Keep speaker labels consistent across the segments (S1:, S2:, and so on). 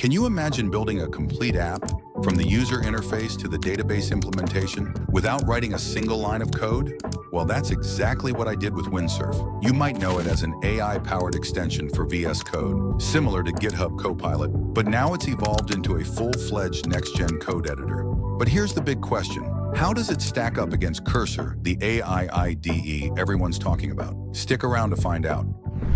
S1: Can you imagine building a complete app from the user interface to the database implementation without writing a single line of code? Well, that's exactly what I did with Windsurf. You might know it as an AI-powered extension for VS Code, similar to GitHub Copilot, but now it's evolved into a full-fledged next-gen code editor. But here's the big question. How does it stack up against Cursor, the AI IDE everyone's talking about? Stick around to find out.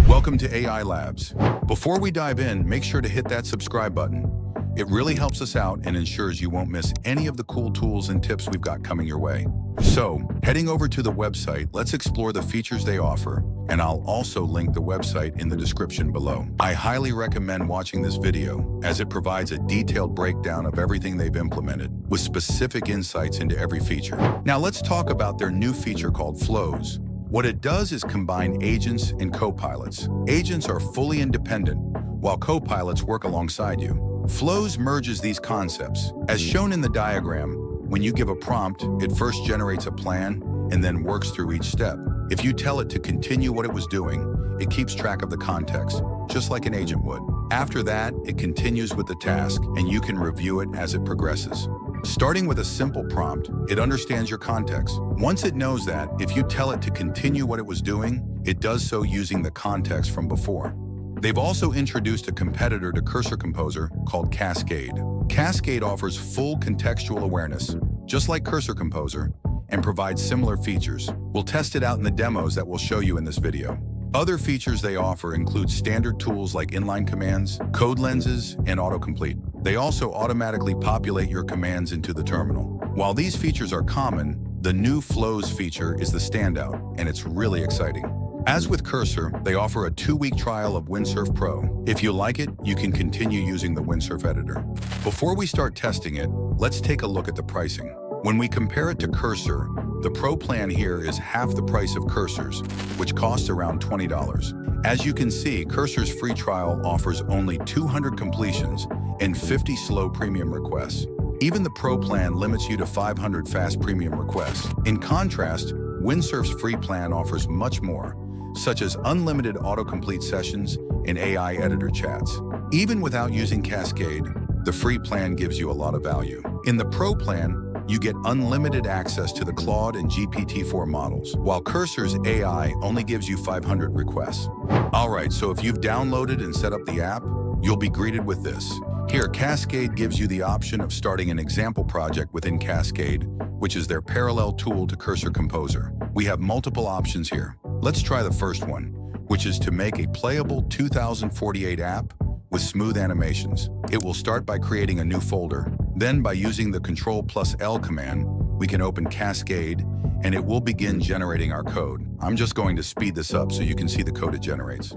S1: Welcome to AI Labs. Before we dive in, make sure to hit that subscribe button. It really helps us out and ensures you won't miss any of the cool tools and tips we've got coming your way. So, heading over to the website, let's explore the features they offer, and I'll also link the website in the description below. I highly recommend watching this video, as it provides a detailed breakdown of everything they've implemented, with specific insights into every feature. Now let's talk about their new feature called Flows. What it does is combine agents and copilots. Agents are fully independent, while copilots work alongside you. Flows merges these concepts. As shown in the diagram, when you give a prompt, it first generates a plan and then works through each step. If you tell it to continue what it was doing, it keeps track of the context, just like an agent would. After that, it continues with the task, and you can review it as it progresses. Starting with a simple prompt, it understands your context. Once it knows that, if you tell it to continue what it was doing, it does so using the context from before. They've also introduced a competitor to Cursor Composer called Cascade. Cascade offers full contextual awareness, just like Cursor Composer, and provides similar features. We'll test it out in the demos that we'll show you in this video. Other features they offer include standard tools like inline commands, code lenses, and autocomplete. They also automatically populate your commands into the terminal. While these features are common, the new Flows feature is the standout, and it's really exciting. As with Cursor, they offer a 2-week trial of Windsurf Pro. If you like it, you can continue using the Windsurf editor. Before we start testing it, let's take a look at the pricing. When we compare it to Cursor, the Pro plan here is half the price of Cursor's, which costs around $20. As you can see, Cursor's free trial offers only 200 completions and 50 slow premium requests. Even the Pro plan limits you to 500 fast premium requests. In contrast, Windsurf's free plan offers much more, such as unlimited autocomplete sessions and AI editor chats. Even without using Cascade, the free plan gives you a lot of value. In the Pro plan, you get unlimited access to the Claude and GPT-4 models, while Cursor's AI only gives you 500 requests. Alright, so if you've downloaded and set up the app, you'll be greeted with this. Here, Cascade gives you the option of starting an example project within Cascade, which is their parallel tool to Cursor Composer. We have multiple options here. Let's try the first one, which is to make a playable 2048 app with smooth animations. It will start by creating a new folder. Then, by using the Ctrl+L command, we can open Cascade, and it will begin generating our code. I'm just going to speed this up so you can see the code it generates.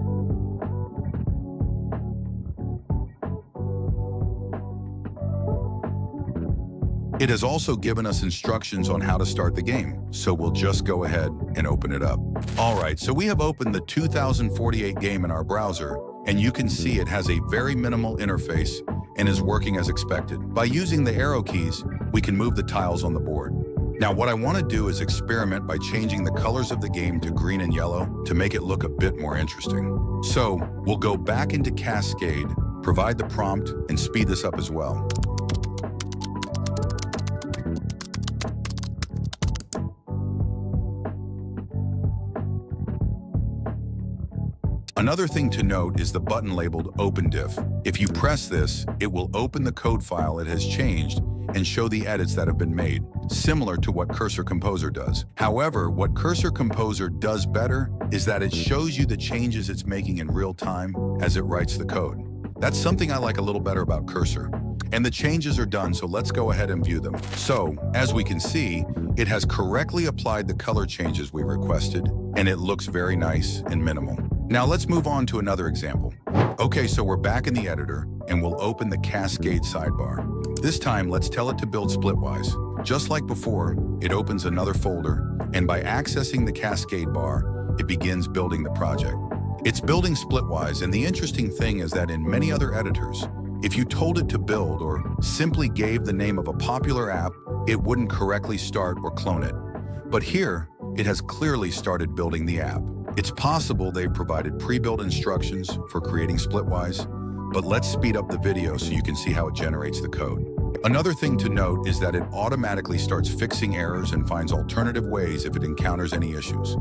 S1: It has also given us instructions on how to start the game, so we'll just go ahead and open it up. Alright, so we have opened the 2048 game in our browser, and you can see it has a very minimal interface and is working as expected. By using the arrow keys, we can move the tiles on the board. Now what I want to do is experiment by changing the colors of the game to green and yellow to make it look a bit more interesting. So we'll go back into Cascade, provide the prompt, and speed this up as well. Another thing to note is the button labeled Open Diff. If you press this, it will open the code file it has changed and show the edits that have been made, similar to what Cursor Composer does. However, what Cursor Composer does better is that it shows you the changes it's making in real time as it writes the code. That's something I like a little better about Cursor. And the changes are done, so let's go ahead and view them. So, as we can see, it has correctly applied the color changes we requested, and it looks very nice and minimal. Now let's move on to another example. Okay, so we're back in the editor, and we'll open the Cascade sidebar. This time, let's tell it to build splitwise. Just like before, it opens another folder, and by accessing the Cascade bar, it begins building the project. It's building splitwise, and the interesting thing is that in many other editors, if you told it to build or simply gave the name of a popular app, it wouldn't correctly start or clone it. But here, it has clearly started building the app. It's possible they've provided pre-built instructions for creating splitwise, but let's speed up the video so you can see how it generates the code. Another thing to note is that it automatically starts fixing errors and finds alternative ways if it encounters any issues.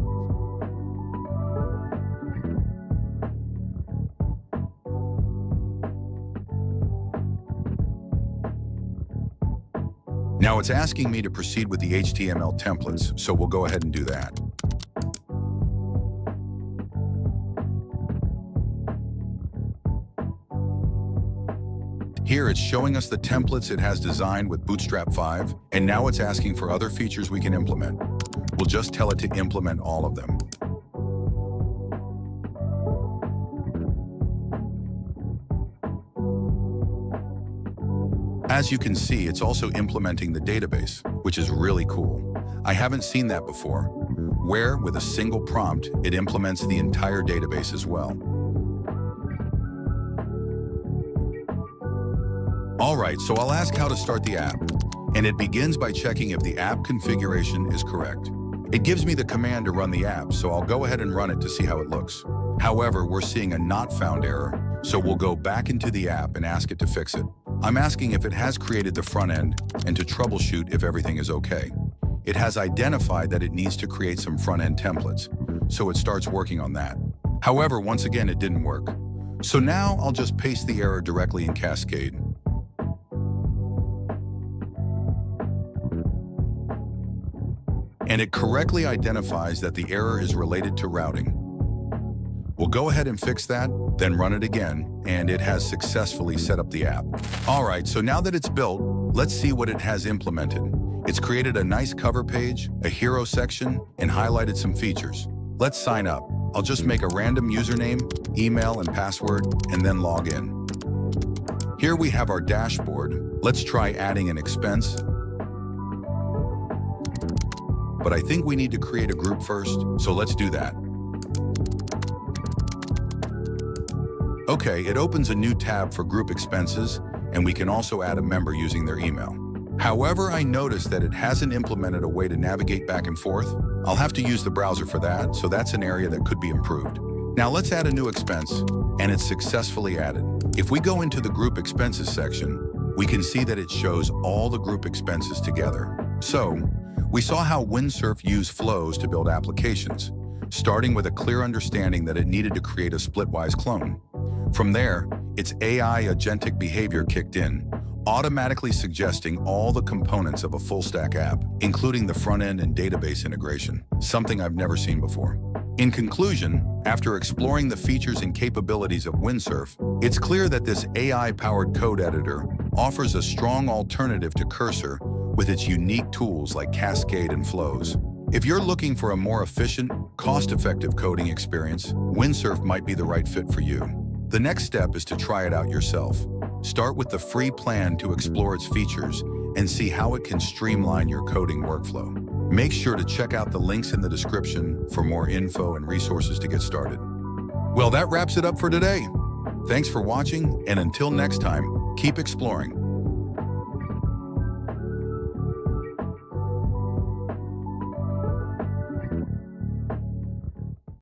S1: Now it's asking me to proceed with the HTML templates, so we'll go ahead and do that. Here it's showing us the templates it has designed with Bootstrap 5, and now it's asking for other features we can implement. We'll just tell it to implement all of them. As you can see, it's also implementing the database, which is really cool. I haven't seen that before, where with a single prompt, it implements the entire database as well. All right, so I'll ask how to start the app, and it begins by checking if the app configuration is correct. It gives me the command to run the app, so I'll go ahead and run it to see how it looks. However, we're seeing a not found error, so we'll go back into the app and ask it to fix it. I'm asking if it has created the front end and to troubleshoot if everything is okay. It has identified that it needs to create some front end templates, so it starts working on that. However, once again, it didn't work. So now I'll just paste the error directly in Cascade. And it correctly identifies that the error is related to routing. We'll go ahead and fix that, then run it again, and it has successfully set up the app. All right, so now that it's built, let's see what it has implemented. It's created a nice cover page, a hero section, and highlighted some features. Let's sign up. I'll just make a random username, email, and password, and then log in. Here we have our dashboard. Let's try adding an expense. But I think we need to create a group first, so let's do that. Okay, it opens a new tab for group expenses, and we can also add a member using their email. However, I noticed that it hasn't implemented a way to navigate back and forth. I'll have to use the browser for that, so that's an area that could be improved. Now let's add a new expense, and it's successfully added. If we go into the group expenses section, we can see that it shows all the group expenses together. So, we saw how Windfurf used flows to build applications, starting with a clear understanding that it needed to create a splitwise clone. From there, its AI agentic behavior kicked in, automatically suggesting all the components of a full-stack app, including the front-end and database integration, something I've never seen before. In conclusion, after exploring the features and capabilities of Windfurf, it's clear that this AI-powered code editor offers a strong alternative to Cursor with its unique tools like Cascade and Flows. If you're looking for a more efficient, cost-effective coding experience, Windfurf might be the right fit for you. The next step is to try it out yourself. Start with the free plan to explore its features and see how it can streamline your coding workflow. Make sure to check out the links in the description for more info and resources to get started. Well, that wraps it up for today. Thanks for watching, and until next time, keep exploring.